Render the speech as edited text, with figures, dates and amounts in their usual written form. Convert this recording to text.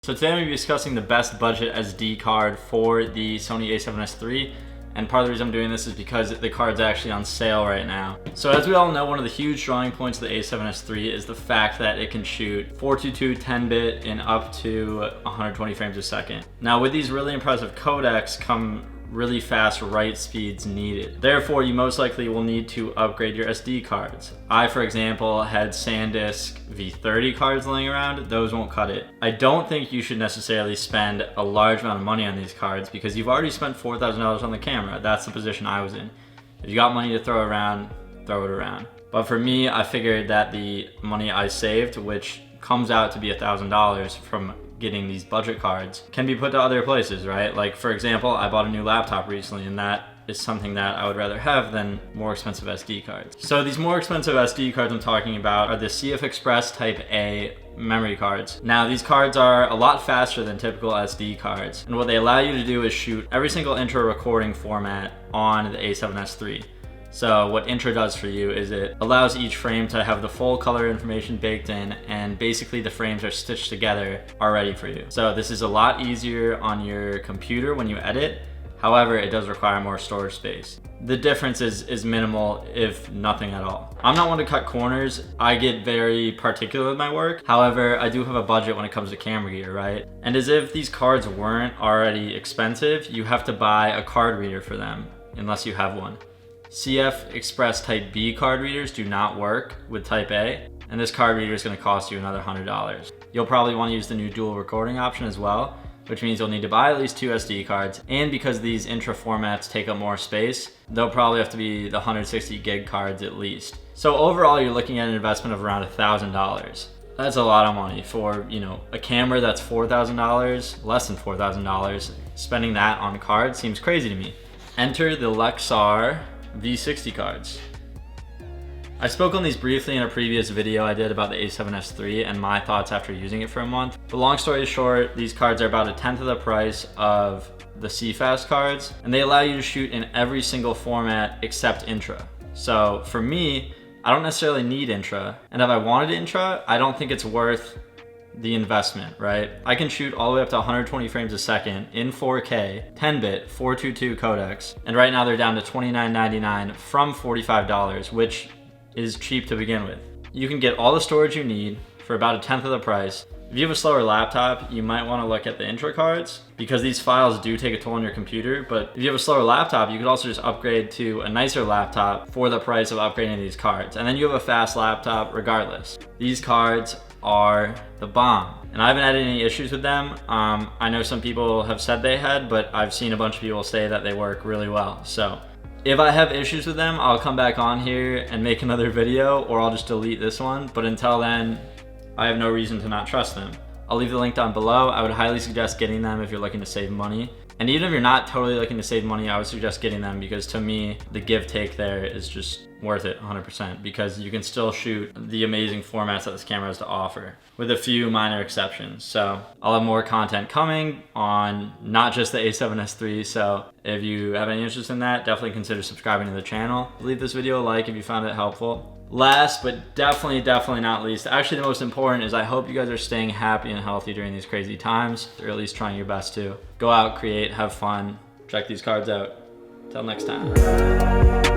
So today I'm going to be discussing the best budget SD card for the Sony A7S III, and part of the reason I'm doing this is because the card's actually on sale right now. So as we all know, one of the huge drawing points of the A7S III is the fact that it can shoot 422 10-bit in up to 120 frames a second. Now with these really impressive codecs come really fast write speeds needed. Therefore, you most likely will need to upgrade your SD cards. I, for example, had SanDisk V30 cards laying around. Those won't cut it. I don't think you should necessarily spend a large amount of money on these cards because you've already spent $4,000 on the camera. That's the position I was in. If you got money to throw around, throw it around. But for me, I figured that the money I saved, which comes out to be $1,000 from getting these budget cards, can be put to other places, right? Like for example, I bought a new laptop recently, and that is something that I would rather have than more expensive SD cards. So these more expensive SD cards I'm talking about are the cfxpress Type A memory cards. Now these cards are a lot faster than typical SD cards, and what they allow you to do is shoot every single intro recording format on the A7S III. So what Intra does for you is it allows each frame to have the full color information baked in, and basically the frames are stitched together already for you. So this is a lot easier on your computer when you edit. However, it does require more storage space. The difference is minimal, if nothing at all. I'm not one to cut corners. I get very particular with my work. However, I do have a budget when it comes to camera gear, right? And as if these cards weren't already expensive, you have to buy a card reader for them, unless you have one. cfxpress Type B card readers do not work with Type A, and this card reader is going to cost you another $100. You'll probably want to use the new dual recording option as well, which means you'll need to buy at least 2 SD cards, and because these intra formats take up more space, they'll probably have to be the 160 gig cards at least. So overall, you're looking at an investment of around $1,000. That's a lot of money for, a camera that's $4,000, less than $4,000. Spending that on cards seems crazy to me. Enter the Lexar V60 cards. I spoke on these briefly in a previous video I did about the A7S III and my thoughts after using it for a month. But long story short, these cards are about 1/10 of the price of the CFast cards, and they allow you to shoot in every single format except Intra. So for me, I don't necessarily need Intra, and if I wanted Intra, I don't think it's worth the investment, right? I can shoot all the way up to 120 frames a second in 4K, 10-bit, 422 codecs, and right now they're down to $29.99 from $45, which is cheap to begin with. You can get all the storage you need for about 1/10 of the price. If you have a slower laptop, you might want to look at the Intra cards because these files do take a toll on your computer, but if you have a slower laptop, you could also just upgrade to a nicer laptop for the price of upgrading these cards, and then you have a fast laptop regardless. These cards are the bomb, and I haven't had any issues with them. I know some people have said they had, but I've seen a bunch of people say that they work really well. So if I have issues with them, I'll come back on here and make another video, or I'll just delete this one. But until then, I have no reason to not trust them. I'll leave the link down below. I would highly suggest getting them if you're looking to save money. And even if you're not totally looking to save money, I would suggest getting them because to me, the give take there is just worth it 100% because you can still shoot the amazing formats that this camera has to offer with a few minor exceptions. So I'll have more content coming on not just the A7S III. So if you have any interest in that, definitely consider subscribing to the channel. Leave this video a like if you found it helpful. Last, but definitely not least, actually the most important is I hope you guys are staying happy and healthy during these crazy times, or at least trying your best to. Go out, create, have fun, check these cards out. Till next time.